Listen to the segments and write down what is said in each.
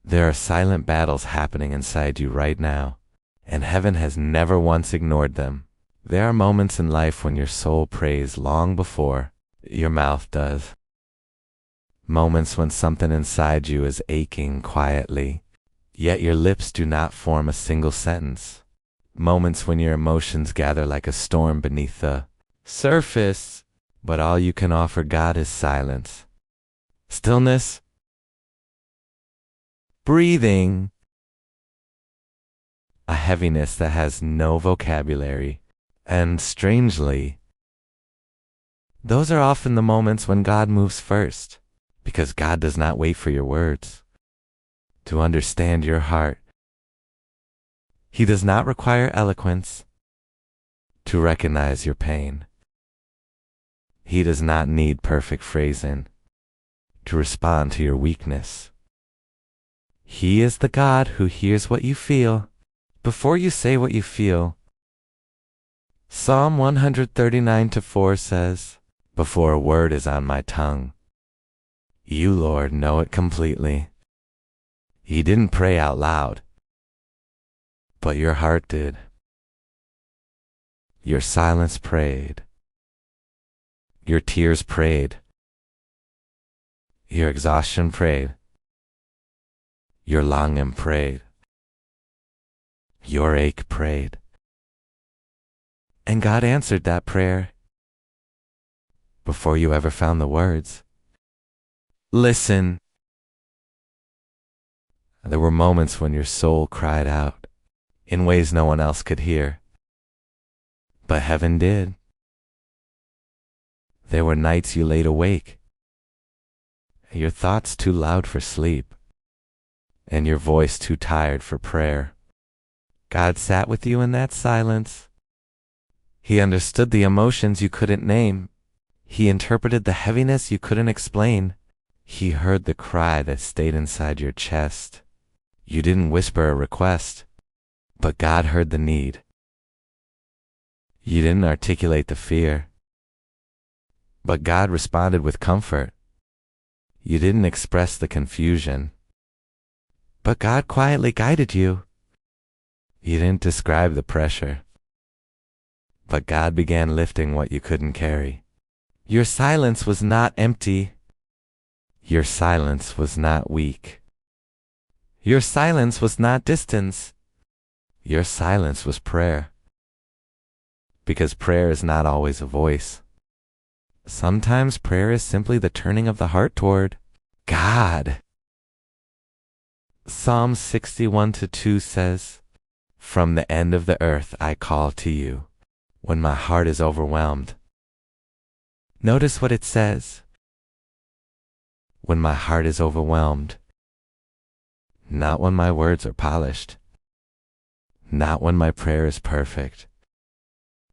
There are silent battles happening inside you right now, and heaven has never once ignored them. There are moments in life when your soul prays long before your mouth does. Moments when something inside you is aching quietly, yet your lips do not form a single sentence. Moments when your emotions gather like a storm beneath the surface, but all you can offer God is silence, stillness, breathing, a heaviness that has no vocabulary. And strangely, those are often the moments when God moves first, because God does not wait for your words to understand your heart. He does not require eloquence to recognize your pain. He does not need perfect phrasing to respond to your weakness. He is the God who hears what you feel before you say what you feel. Psalm 139:4 says, "Before a word is on my tongue, you, Lord, know it completely." You didn't pray out loud, but your heart did. Your silence prayed. Your tears prayed. Your exhaustion prayed. Your longing prayed. Your ache prayed. And God answered that prayer before you ever found the words. Listen. There were moments when your soul cried out in ways no one else could hear, but heaven did. There were nights you laid awake, your thoughts too loud for sleep, and your voice too tired for prayer. God sat with you in that silence. He understood the emotions you couldn't name. He interpreted the heaviness you couldn't explain. He heard the cry that stayed inside your chest. You didn't whisper a request, but God heard the need. You didn't articulate the fear, but God responded with comfort. You didn't express the confusion, but God quietly guided you. You didn't describe the pressure, but God began lifting what you couldn't carry. Your silence was not empty. Your silence was not weak. Your silence was not distance. Your silence was prayer. Because prayer is not always a voice. Sometimes prayer is simply the turning of the heart toward God. Psalm 61:2 says, "From the end of the earth I call to you, when my heart is overwhelmed." Notice what it says. When my heart is overwhelmed. Not when my words are polished. Not when my prayer is perfect.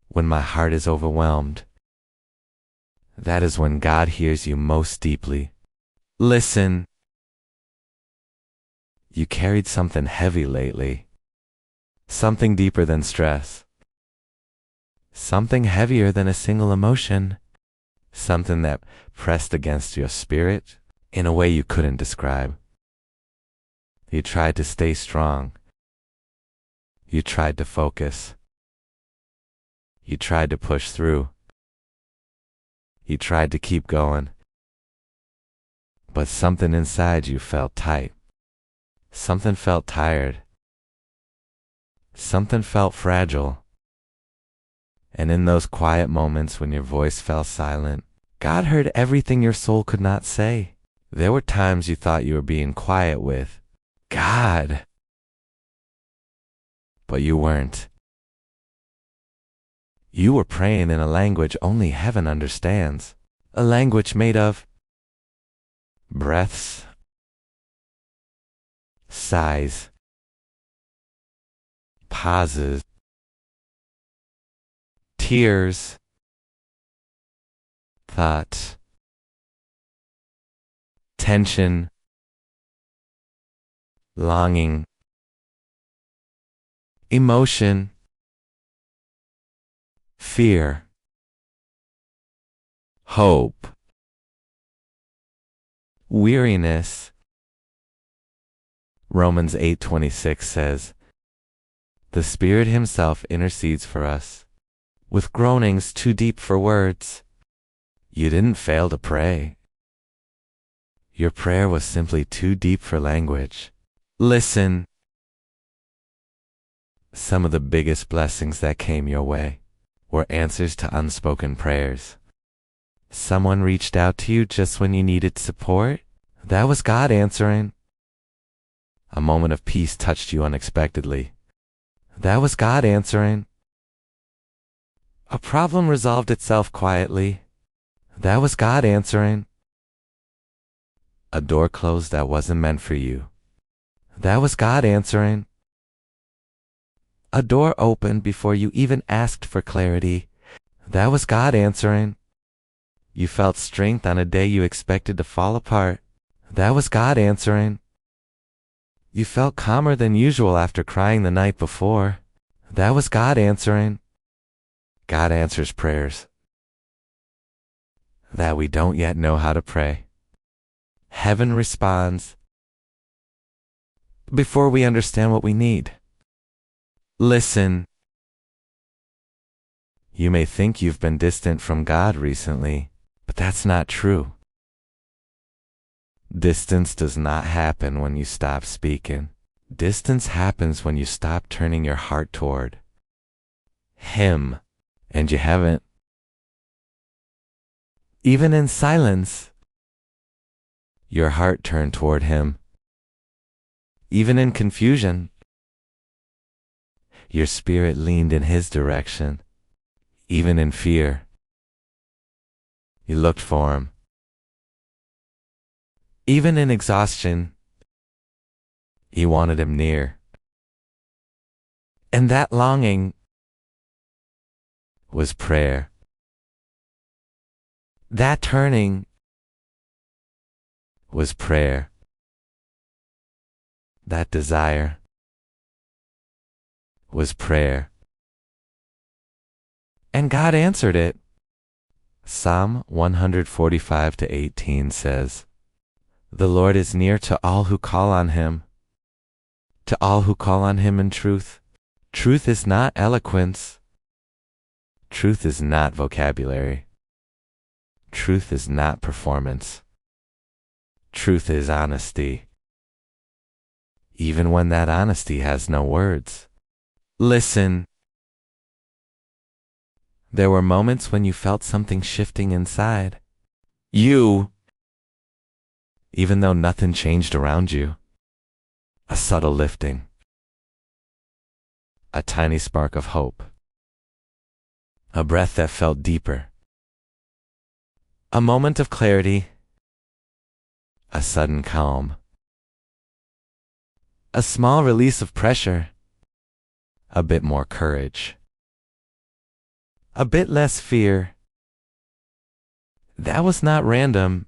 When my heart is overwhelmed. That is when God hears you most deeply. Listen. You carried something heavy lately. Something deeper than stress. Something heavier than a single emotion. Something that pressed against your spirit in a way you couldn't describe. You tried to stay strong. You tried to focus. You tried to push through. You tried to keep going. But something inside you felt tight. Something felt tired. Something felt fragile. And in those quiet moments when your voice fell silent, God heard everything your soul could not say. There were times you thought you were being quiet with God, but you weren't. You were praying in a language only heaven understands, a language made of breaths, sighs, pauses, tears, thought, tension, longing, emotion, fear, hope, weariness, Romans 8:26 says, "The Spirit Himself intercedes for us, with groanings too deep for words." You didn't fail to pray. Your prayer was simply too deep for language. Listen. Some of the biggest blessings that came your way were answers to unspoken prayers. Someone reached out to you just when you needed support. That was God answering. A moment of peace touched you unexpectedly. That was God answering. A problem resolved itself quietly. That was God answering. A door closed that wasn't meant for you. That was God answering. A door opened before you even asked for clarity. That was God answering. You felt strength on a day you expected to fall apart. That was God answering. You felt calmer than usual after crying the night before. That was God answering. God answers prayers that we don't yet know how to pray. Heaven responds before we understand what we need. Listen. You may think you've been distant from God recently, but that's not true. Distance does not happen when you stop speaking. Distance happens when you stop turning your heart toward Him, and you haven't. Even in silence, your heart turned toward Him. Even in confusion, your spirit leaned in His direction. Even in fear, you looked for Him. Even in exhaustion, you wanted Him near. And that longing was prayer. That turning was prayer. That desire was prayer. And God answered it. Psalm 145:18 says, "The Lord is near to all who call on Him, to all who call on Him in truth." Truth is not eloquence. Truth is not vocabulary. Truth is not performance. Truth is honesty. Even when that honesty has no words. Listen. There were moments when you felt something shifting inside you, even though nothing changed around you. A subtle lifting. A tiny spark of hope. A breath that felt deeper. A moment of clarity. A sudden calm. A small release of pressure. A bit more courage. A bit less fear. That was not random.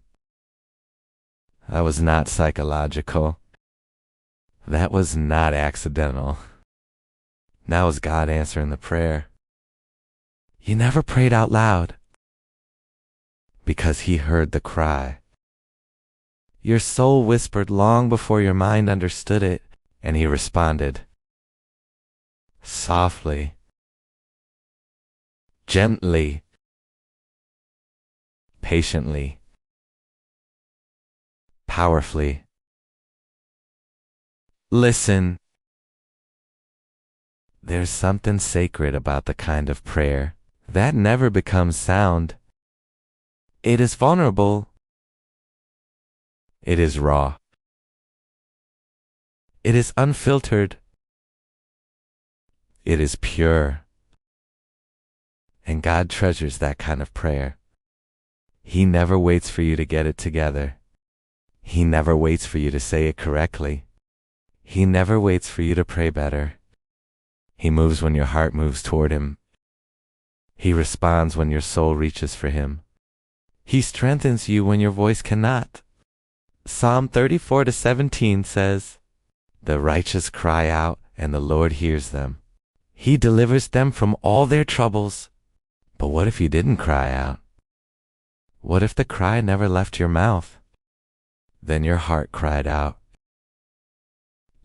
That was not psychological. That was not accidental. That was God answering the prayer. You never prayed out loud because He heard the cry. Your soul whispered long before your mind understood it, and He responded. Softly. Gently. Patiently. Powerfully. Listen. There's something sacred about the kind of prayer that never becomes sound. It is vulnerable. It is raw. It is unfiltered. It is pure. And God treasures that kind of prayer. He never waits for you to get it together. He never waits for you to say it correctly. He never waits for you to pray better. He moves when your heart moves toward Him. He responds when your soul reaches for Him. He strengthens you when your voice cannot. Psalm 34:17 says, "The righteous cry out, and the Lord hears them. He delivers them from all their troubles." But what if you didn't cry out? What if the cry never left your mouth? Then your heart cried out.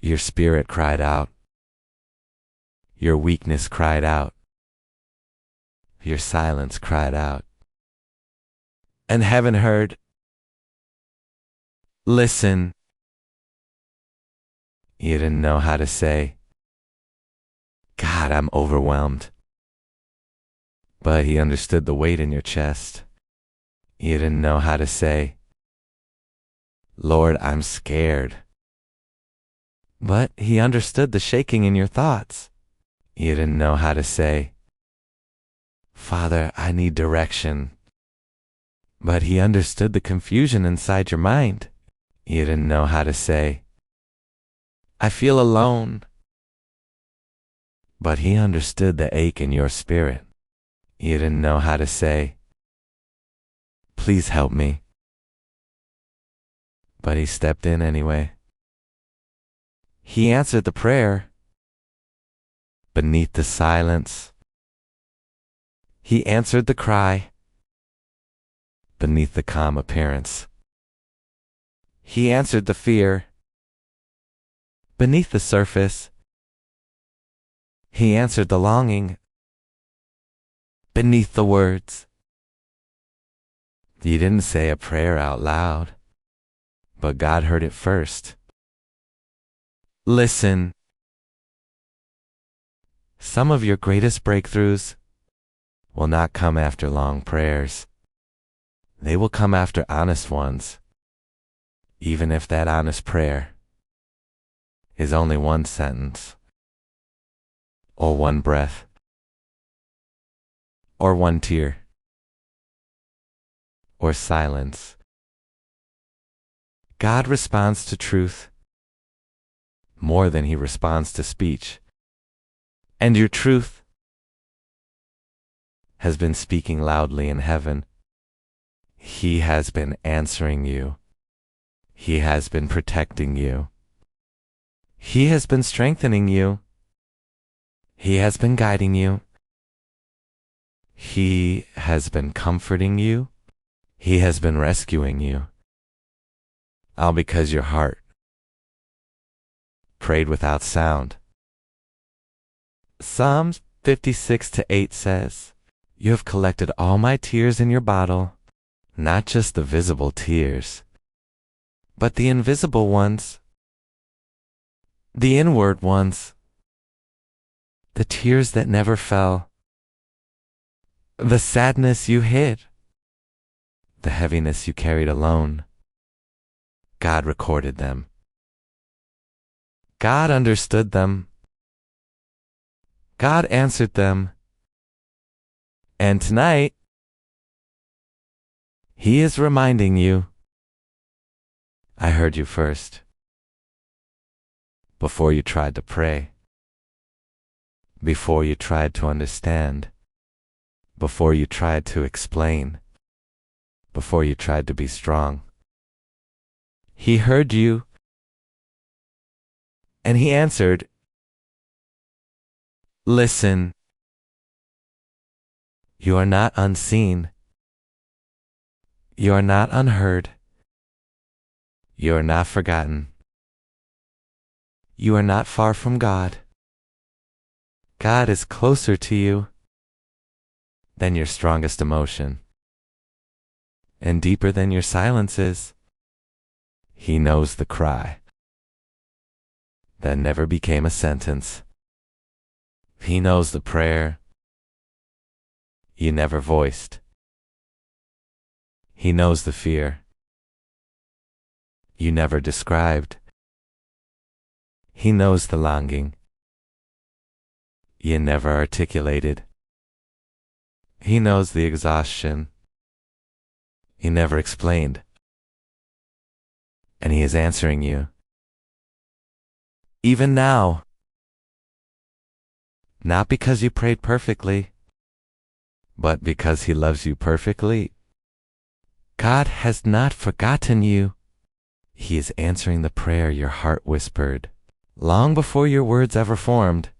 Your spirit cried out. Your weakness cried out. Your silence cried out. And heaven heard. Listen. You didn't know how to say, God, I'm overwhelmed. But he understood the weight in your chest. You didn't know how to say, Lord, I'm scared. But he understood the shaking in your thoughts. You didn't know how to say, Father, I need direction. But he understood the confusion inside your mind. You didn't know how to say, I feel alone. But he understood the ache in your spirit. You didn't know how to say, please help me. But he stepped in anyway. He answered the prayer beneath the silence. He answered the cry beneath the calm appearance. He answered the fear beneath the surface. He answered the longing beneath the words. You didn't say a prayer out loud, but God heard it first. Listen. Some of your greatest breakthroughs will not come after long prayers. They will come after honest ones, even if that honest prayer is only one sentence, or one breath, or one tear, or silence. God responds to truth more than he responds to speech. And your truth has been speaking loudly in heaven. He has been answering you. He has been protecting you. He has been strengthening you. He has been guiding you. He has been comforting you. He has been rescuing you. All because your heart prayed without sound. Psalms 56:8 says, You have collected all my tears in your bottle, not just the visible tears, but the invisible ones, the inward ones, the tears that never fell, the sadness you hid, the heaviness you carried alone. God recorded them. God understood them. God answered them. And tonight, he is reminding you, I heard you first, before you tried to pray, before you tried to understand, before you tried to explain, before you tried to be strong. He heard you, and he answered, Listen. You are not unseen. You are not unheard. You are not forgotten. You are not far from God. God is closer to you than your strongest emotion, and deeper than your silence is. He knows the cry that never became a sentence. He knows the prayer you never voiced. He knows the fear you never described. He knows the longing you never articulated. He knows the exhaustion you never explained. And he is answering you, even now. Not because you prayed perfectly, but because he loves you perfectly. God has not forgotten you. He is answering the prayer your heart whispered, long before your words ever formed.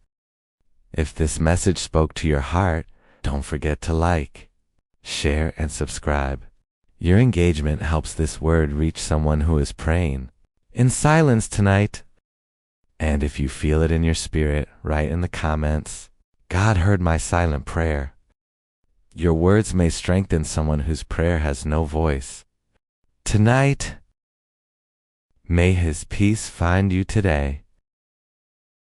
If this message spoke to your heart, don't forget to like, share, and subscribe. Your engagement helps this word reach someone who is praying in silence tonight. And if you feel it in your spirit, write in the comments, God heard my silent prayer. Your words may strengthen someone whose prayer has no voice. Tonight, may His peace find you today.